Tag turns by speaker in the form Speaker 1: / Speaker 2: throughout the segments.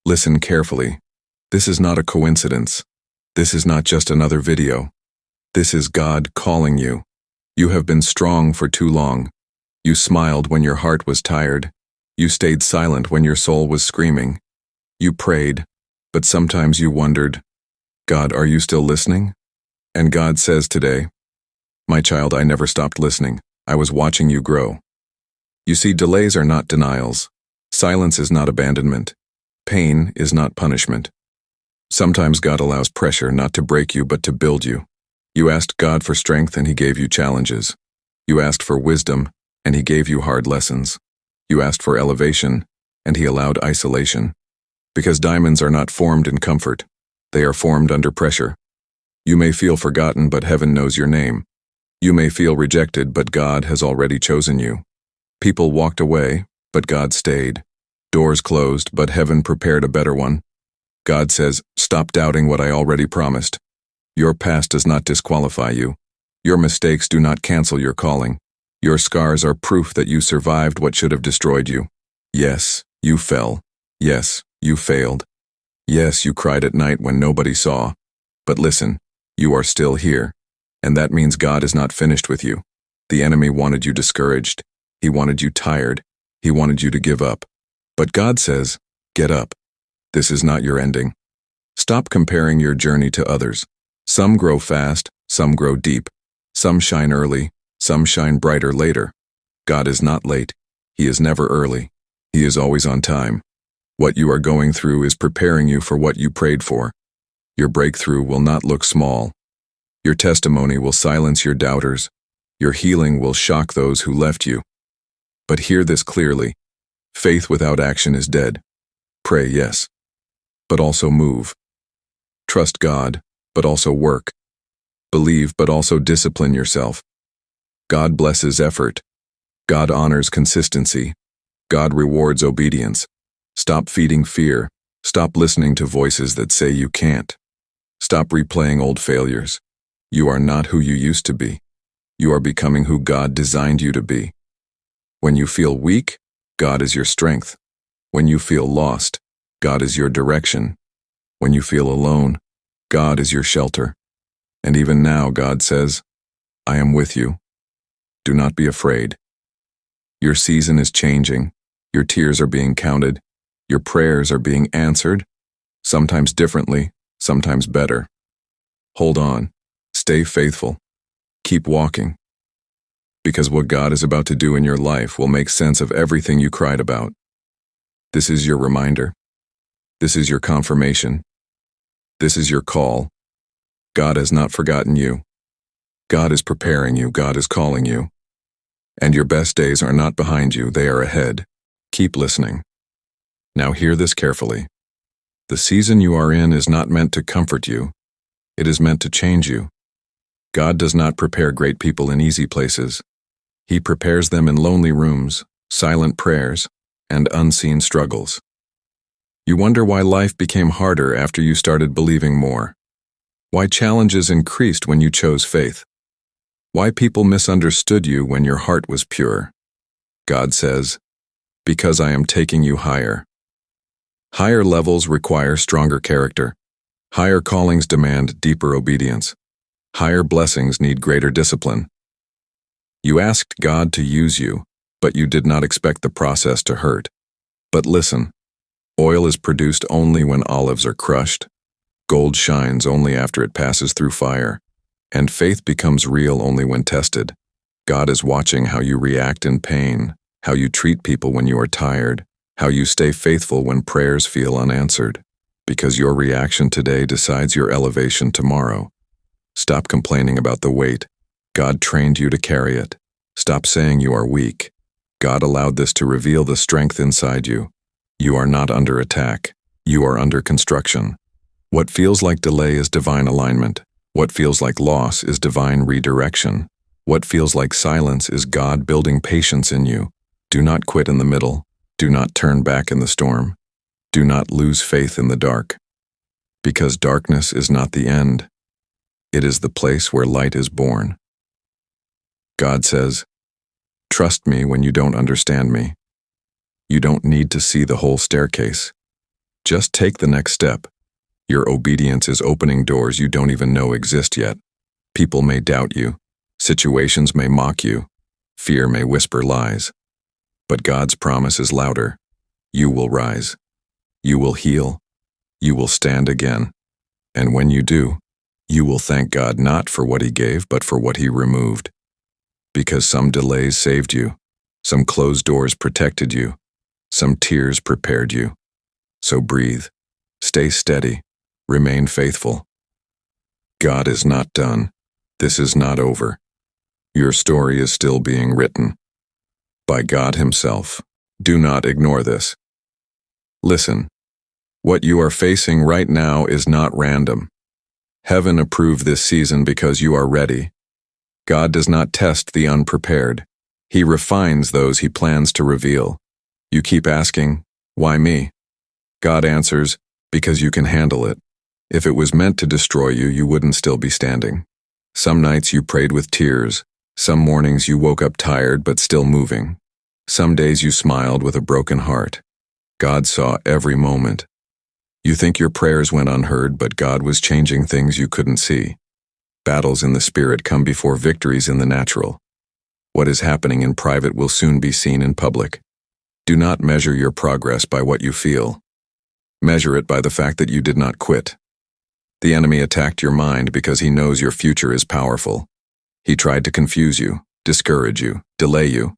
Speaker 1: Listen carefully. This is not a coincidence. This is not just another video. This is God calling you. You have been strong for too long. You smiled when your heart was tired. You stayed silent when your soul was screaming. You prayed, but sometimes you wondered, God, are you still listening? And God says today, my child, I never stopped listening. I was watching you grow. You see, delays are not denials. Silence is not abandonment. Pain is not punishment. Sometimes God allows pressure not to break you but to build you. You asked God for strength and He gave you challenges. You asked for wisdom and He gave you hard lessons. You asked for elevation and He allowed isolation. Because diamonds are not formed in comfort. They are formed under pressure. You may feel forgotten, but heaven knows your name. You may feel rejected, but God has already chosen you. People walked away, but God stayed. Doors closed, but heaven prepared a better one. God says, stop doubting what I already promised. Your past does not disqualify you. Your mistakes do not cancel your calling. Your scars are proof that you survived what should have destroyed you. Yes, you fell. Yes, you failed. Yes, you cried at night when nobody saw. But listen, you are still here. And that means God is not finished with you. The enemy wanted you discouraged. He wanted you tired. He wanted you to give up. But God says, get up. This is not your ending. Stop comparing your journey to others. Some grow fast, some grow deep. Some shine early, some shine brighter later. God is not late. He is never early. He is always on time. What you are going through is preparing you for what you prayed for. Your breakthrough will not look small. Your testimony will silence your doubters. Your healing will shock those who left you. But hear this clearly. Faith without action is dead. Pray, yes, but also move. Trust God, but also work. Believe, but also discipline yourself. God blesses effort. God honors consistency. God rewards obedience. Stop feeding fear. Stop listening to voices that say you can't. Stop replaying old failures. You are not who you used to be. You are becoming who God designed you to be. When you feel weak, God is your strength. When you feel lost, God is your direction. When you feel alone, God is your shelter. And even now, God says, I am with you. Do not be afraid. Your season is changing. Your tears are being counted. Your prayers are being answered, sometimes differently, sometimes better. Hold on. Stay faithful. Keep walking. Because what God is about to do in your life will make sense of everything you cried about. This is your reminder. This is your confirmation. This is your call. God has not forgotten you. God is preparing you. God is calling you. And your best days are not behind you. They are ahead. Keep listening. Now hear this carefully. The season you are in is not meant to comfort you. It is meant to change you. God does not prepare great people in easy places. He prepares them in lonely rooms, silent prayers, and unseen struggles. You wonder why life became harder after you started believing more. Why challenges increased when you chose faith. Why people misunderstood you when your heart was pure. God says, because I am taking you higher. Higher levels require stronger character. Higher callings demand deeper obedience. Higher blessings need greater discipline. You asked God to use you, but you did not expect the process to hurt. But listen, oil is produced only when olives are crushed. Gold shines only after it passes through fire. And faith becomes real only when tested. God is watching how you react in pain, how you treat people when you are tired, how you stay faithful when prayers feel unanswered. Because your reaction today decides your elevation tomorrow. Stop complaining about the weight. God trained you to carry it. Stop saying you are weak. God allowed this to reveal the strength inside you. You are not under attack. You are under construction. What feels like delay is divine alignment. What feels like loss is divine redirection. What feels like silence is God building patience in you. Do not quit in the middle. Do not turn back in the storm. Do not lose faith in the dark. Because darkness is not the end. It is the place where light is born. God says, trust me when you don't understand me. You don't need to see the whole staircase. Just take the next step. Your obedience is opening doors you don't even know exist yet. People may doubt you. Situations may mock you. Fear may whisper lies. But God's promise is louder. You will rise. You will heal. You will stand again. And when you do, you will thank God not for what He gave, but for what He removed. Because some delays saved you. Some closed doors protected you. Some tears prepared you. So breathe. Stay steady. Remain faithful. God is not done. This is not over. Your story is still being written. By God Himself. Do not ignore this. Listen. What you are facing right now is not random. Heaven approved this season because you are ready. God does not test the unprepared. He refines those He plans to reveal. You keep asking, why me? God answers, because you can handle it. If it was meant to destroy you, you wouldn't still be standing. Some nights you prayed with tears. Some mornings you woke up tired but still moving. Some days you smiled with a broken heart. God saw every moment. You think your prayers went unheard, but God was changing things you couldn't see. Battles in the spirit come before victories in the natural. What is happening in private will soon be seen in public. Do not measure your progress by what you feel. Measure it by the fact that you did not quit. The enemy attacked your mind because he knows your future is powerful. He tried to confuse you, discourage you, delay you.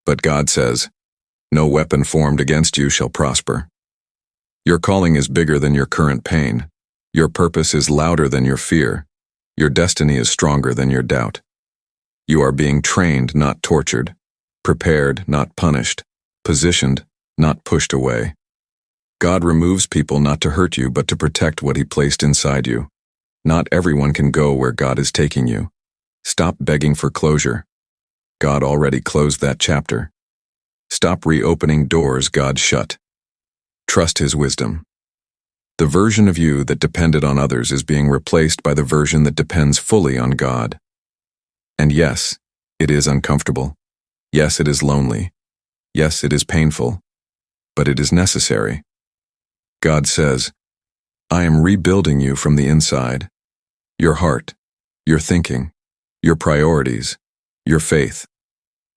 Speaker 1: But God says, no weapon formed against you shall prosper. Your calling is bigger than your current pain. Your purpose is louder than your fear. Your destiny is stronger than your doubt. You are being trained, not tortured. Prepared, not punished. Positioned, not pushed away. God removes people not to hurt you, but to protect what He placed inside you. Not everyone can go where God is taking you. Stop begging for closure. God already closed that chapter. Stop reopening doors God shut. Trust His wisdom. The version of you that depended on others is being replaced by the version that depends fully on God. And yes, it is uncomfortable. Yes, it is lonely. Yes, it is painful. But it is necessary. God says, I am rebuilding you from the inside. Your heart, your thinking, your priorities, your faith.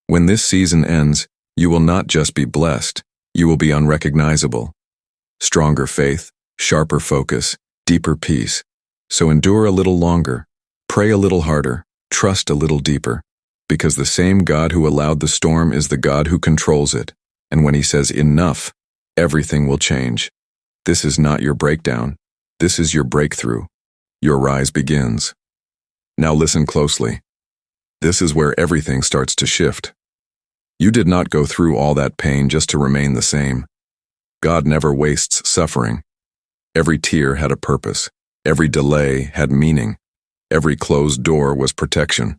Speaker 1: When this season ends, you will not just be blessed, you will be unrecognizable. Stronger faith, sharper focus, deeper peace. So endure a little longer, pray a little harder, trust a little deeper, because the same God who allowed the storm is the God who controls it, and when He says enough, everything will change. This is not your breakdown. This is your breakthrough. Your rise begins. Now listen closely. This is where everything starts to shift. You did not go through all that pain just to remain the same. God never wastes suffering. Every tear had a purpose. Every delay had meaning. Every closed door was protection.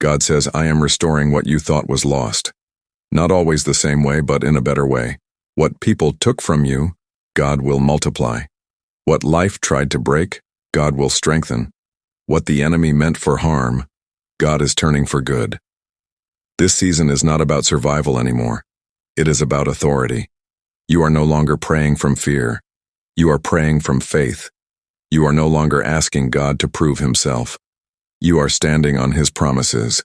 Speaker 1: God says, I am restoring what you thought was lost. Not always the same way, but in a better way. What people took from you, God will multiply. What life tried to break, God will strengthen. What the enemy meant for harm, God is turning for good. This season is not about survival anymore. It is about authority. You are no longer praying from fear. You are praying from faith. You are no longer asking God to prove Himself. You are standing on His promises.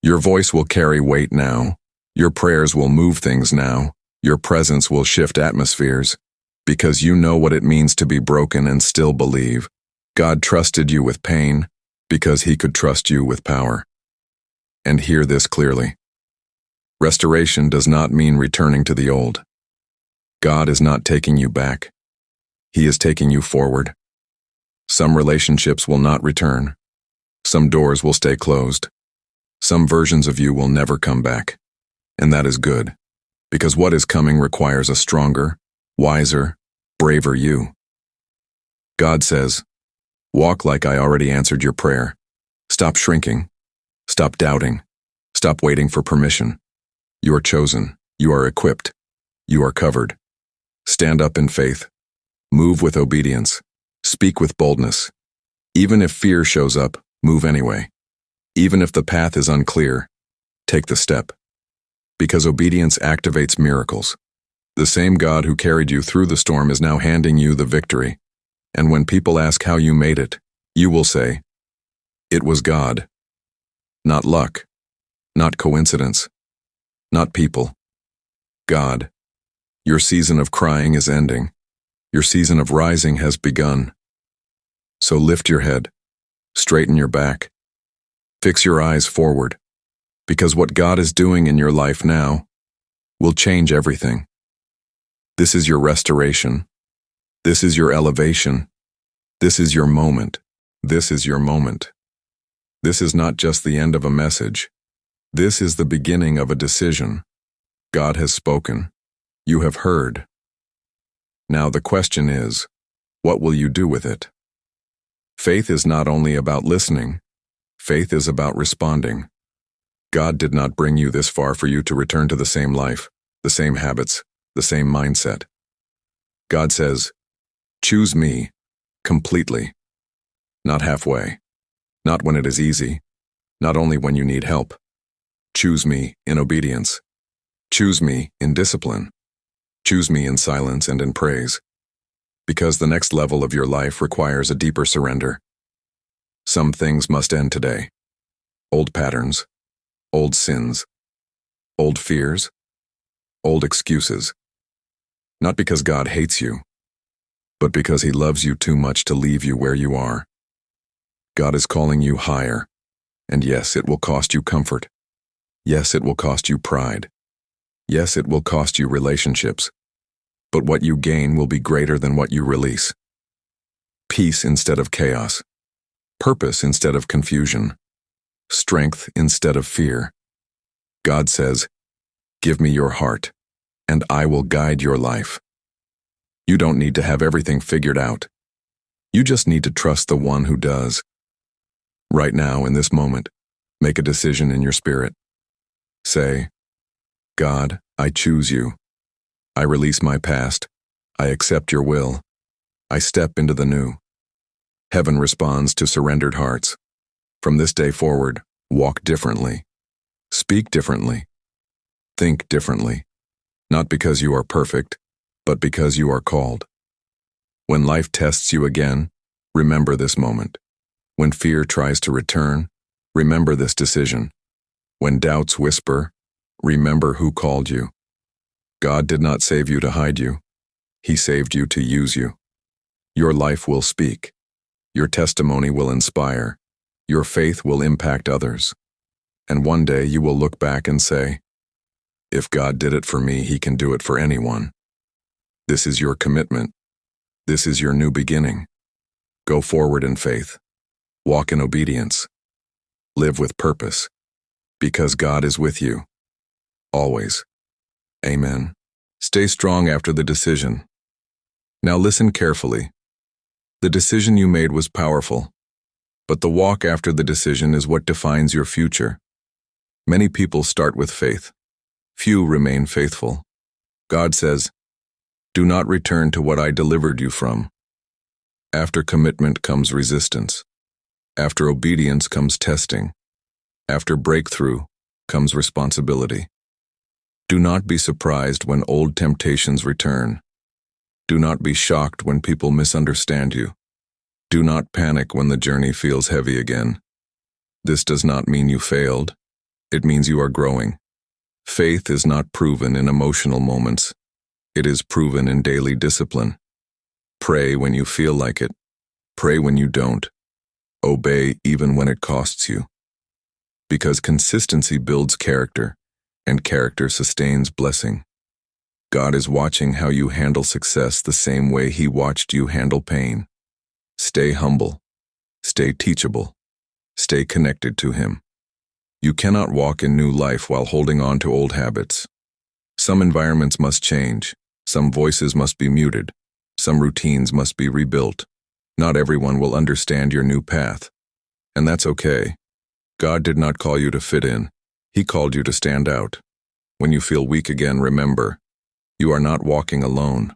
Speaker 1: Your voice will carry weight now. Your prayers will move things now. Your presence will shift atmospheres. Because you know what it means to be broken and still believe. God trusted you with pain because He could trust you with power. And hear this clearly. Restoration does not mean returning to the old. God is not taking you back. He is taking you forward. Some relationships will not return. Some doors will stay closed. Some versions of you will never come back. And that is good, because what is coming requires a stronger, wiser, braver you. God says, walk like I already answered your prayer. Stop shrinking. Stop doubting. Stop waiting for permission. You are chosen. You are equipped. You are covered. Stand up in faith. Move with obedience. Speak with boldness. Even if fear shows up, move anyway. Even if the path is unclear, take the step. Because obedience activates miracles. The same God who carried you through the storm is now handing you the victory. And when people ask how you made it, you will say, "It was God." Not luck, not coincidence, not people. God. Your season of crying is ending. Your season of rising has begun. So lift your head, straighten your back, fix your eyes forward, because what God is doing in your life now will change everything. This is your restoration. This is your elevation. This is your moment. This is your moment. This is not just the end of a message. This is the beginning of a decision. God has spoken. You have heard. Now the question is, what will you do with it? Faith is not only about listening. Faith is about responding. God did not bring you this far for you to return to the same life, the same habits, the same mindset. God says, choose me completely, not halfway, not when it is easy, not only when you need help. Choose me in obedience. Choose me in discipline. Choose me in silence and in praise. Because the next level of your life requires a deeper surrender. Some things must end today. Old patterns, old sins, old fears, old excuses. Not because God hates you, but because He loves you too much to leave you where you are. God is calling you higher, and yes, it will cost you comfort. Yes, it will cost you pride. Yes, it will cost you relationships. But what you gain will be greater than what you release. Peace instead of chaos. Purpose instead of confusion. Strength instead of fear. God says, give me your heart, and I will guide your life. You don't need to have everything figured out. You just need to trust the one who does. Right now, in this moment, make a decision in your spirit. Say, God, I choose you. I release my past. I accept your will. I step into the new. Heaven responds to surrendered hearts. From this day forward, walk differently. Speak differently. Think differently. Not because you are perfect, but because you are called. When life tests you again, remember this moment. When fear tries to return, remember this decision. When doubts whisper, remember who called you. God did not save you to hide you. He saved you to use you. Your life will speak. Your testimony will inspire. Your faith will impact others. And one day you will look back and say, if God did it for me, He can do it for anyone. This is your commitment. This is your new beginning. Go forward in faith. Walk in obedience. Live with purpose. Because God is with you. Always. Amen. Stay strong after the decision. Now listen carefully. The decision you made was powerful, but the walk after the decision is what defines your future. Many people start with faith. Few remain faithful. God says, do not return to what I delivered you from. After commitment comes resistance. After obedience comes testing. After breakthrough comes responsibility. Do not be surprised when old temptations return. Do not be shocked when people misunderstand you. Do not panic when the journey feels heavy again. This does not mean you failed. It means you are growing. Faith is not proven in emotional moments. It is proven in daily discipline. Pray when you feel like it. Pray when you don't. Obey even when it costs you. Because consistency builds character, and character sustains blessing. God is watching how you handle success the same way He watched you handle pain. Stay humble. Stay teachable. Stay connected to Him. You cannot walk in new life while holding on to old habits. Some environments must change. Some voices must be muted. Some routines must be rebuilt. Not everyone will understand your new path. And that's okay. God did not call you to fit in. He called you to stand out. When you feel weak again, remember, you are not walking alone.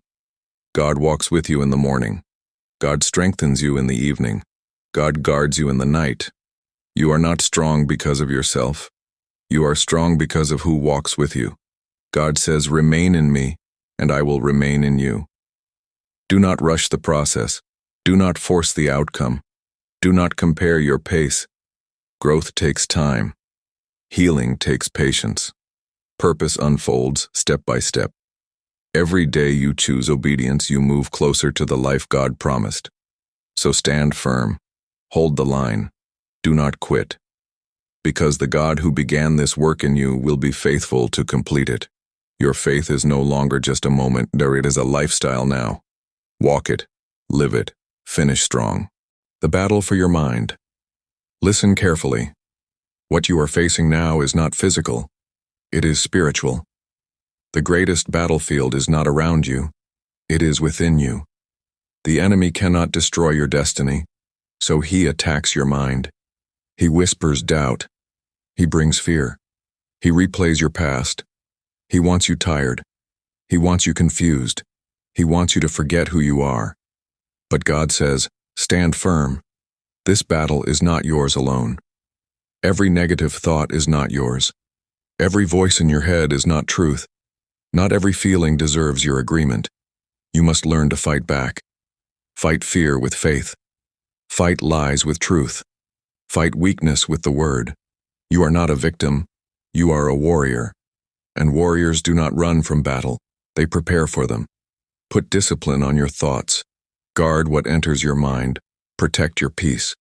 Speaker 1: God walks with you in the morning. God strengthens you in the evening. God guards you in the night. You are not strong because of yourself. You are strong because of who walks with you. God says, remain in me, and I will remain in you. Do not rush the process. Do not force the outcome. Do not compare your pace. Growth takes time. Healing takes patience. Purpose unfolds step by step. Every day you choose obedience, you move closer to the life God promised. So stand firm. Hold the line. Do not quit. Because the God who began this work in you will be faithful to complete it. Your faith is no longer just a moment, it is a lifestyle now. Walk it, live it, finish strong. The battle for your mind. Listen carefully. What you are facing now is not physical. It is spiritual. The greatest battlefield is not around you. It is within you. The enemy cannot destroy your destiny, so he attacks your mind. He whispers doubt. He brings fear. He replays your past. He wants you tired. He wants you confused. He wants you to forget who you are. But God says, stand firm. This battle is not yours alone. Every negative thought is not yours. Every voice in your head is not truth. Not every feeling deserves your agreement. You must learn to fight back. Fight fear with faith. Fight lies with truth. Fight weakness with the word. You are not a victim. You are a warrior. And warriors do not run from battle. They prepare for them. Put discipline on your thoughts. Guard what enters your mind. Protect your peace.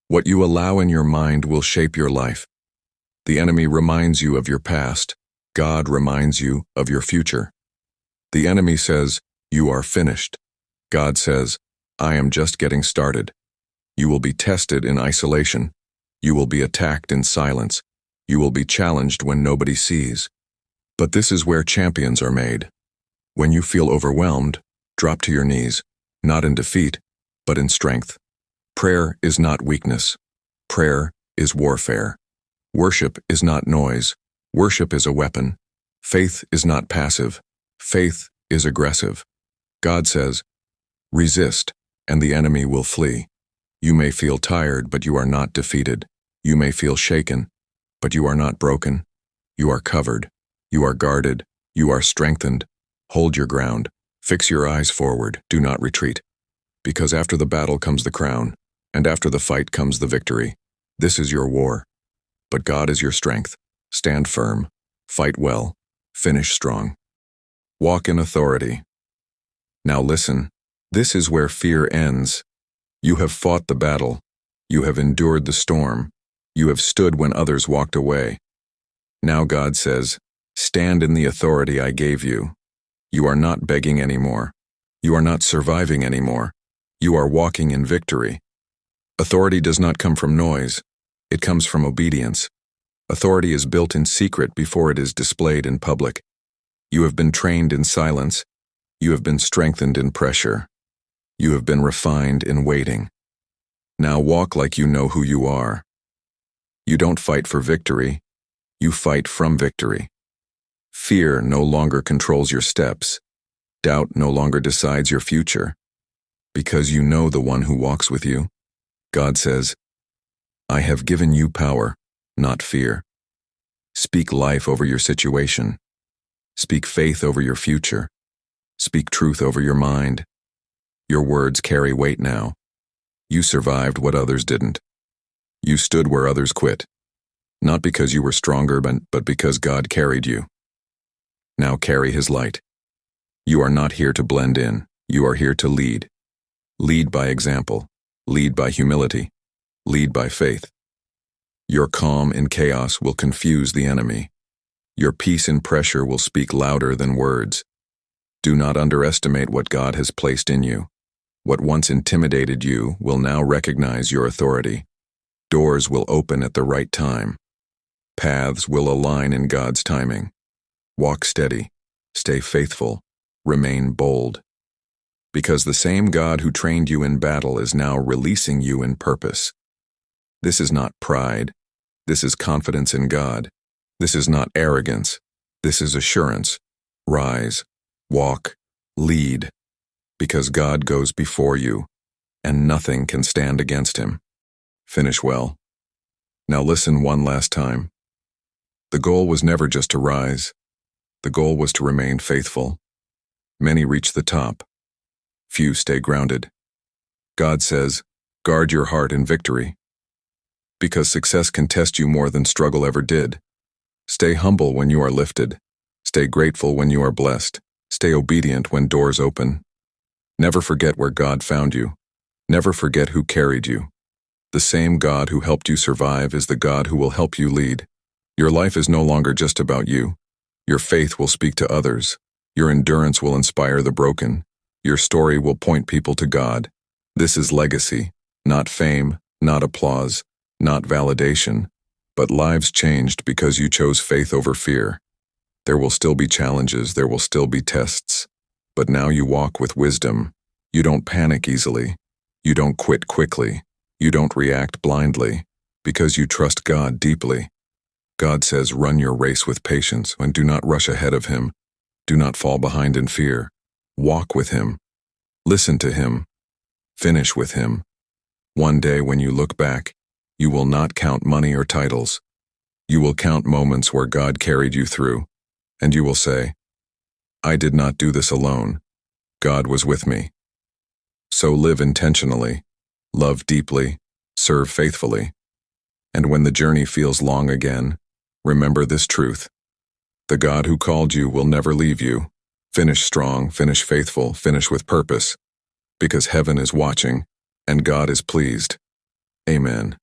Speaker 1: What you allow in your mind will shape your life. The enemy reminds you of your past. God reminds you of your future. The enemy says, you are finished. God says, I am just getting started. You will be tested in isolation. You will be attacked in silence. You will be challenged when nobody sees. But this is where champions are made. When you feel overwhelmed, drop to your knees, not in defeat, but in strength. Prayer is not weakness. Prayer is warfare. Worship is not noise. Worship is a weapon. Faith is not passive. Faith is aggressive. God says, resist, and the enemy will flee. You may feel tired, but you are not defeated. You may feel shaken, but you are not broken. You are covered. You are guarded. You are strengthened. Hold your ground. Fix your eyes forward. Do not retreat. Because after the battle comes the crown, and after the fight comes the victory. This is your war. But God is your strength. Stand firm. Fight well. Finish strong. Walk in authority. Now listen. This is where fear ends. You have fought the battle. You have endured the storm. You have stood when others walked away. Now God says, stand in the authority I gave you. You are not begging anymore. You are not surviving anymore. You are walking in victory. Authority does not come from noise. It comes from obedience. Authority is built in secret before it is displayed in public. You have been trained in silence. You have been strengthened in pressure. You have been refined in waiting. Now walk like you know who you are. You don't fight for victory. You fight from victory. Fear no longer controls your steps. Doubt no longer decides your future. Because you know the one who walks with you. God says, I have given you power, not fear. Speak life over your situation. Speak faith over your future. Speak truth over your mind. Your words carry weight now. You survived what others didn't. You stood where others quit. Not because you were stronger, but because God carried you. Now carry His light. You are not here to blend in. You are here to lead. Lead by example. Lead by humility. Lead by faith. Your calm in chaos will confuse the enemy. Your peace in pressure will speak louder than words. Do not underestimate what God has placed in you. What once intimidated you will now recognize your authority. Doors will open at the right time. Paths will align in God's timing. Walk steady. Stay faithful. Remain bold. Because the same God who trained you in battle is now releasing you in purpose. This is not pride. This is confidence in God. This is not arrogance. This is assurance. Rise, walk, lead, because God goes before you, and nothing can stand against Him. Finish well. Now listen one last time. The goal was never just to rise. The goal was to remain faithful. Many reach the top. Few stay grounded. God says, guard your heart in victory. Because success can test you more than struggle ever did. Stay humble when you are lifted. Stay grateful when you are blessed. Stay obedient when doors open. Never forget where God found you. Never forget who carried you. The same God who helped you survive is the God who will help you lead. Your life is no longer just about you. Your faith will speak to others. Your endurance will inspire the broken. Your story will point people to God. This is legacy, not fame, not applause, not validation, but lives changed because you chose faith over fear. There will still be challenges, there will still be tests, but now you walk with wisdom. You don't panic easily. You don't quit quickly. You don't react blindly, because you trust God deeply. God says, run your race with patience and do not rush ahead of Him. Do not fall behind in fear. Walk with Him. Listen to Him. Finish with Him. One day when you look back, you will not count money or titles. You will count moments where God carried you through, and you will say, I did not do this alone. God was with me. So live intentionally, love deeply, serve faithfully. And when the journey feels long again, remember this truth. The God who called you will never leave you. Finish strong, finish faithful, finish with purpose. Because heaven is watching, and God is pleased. Amen.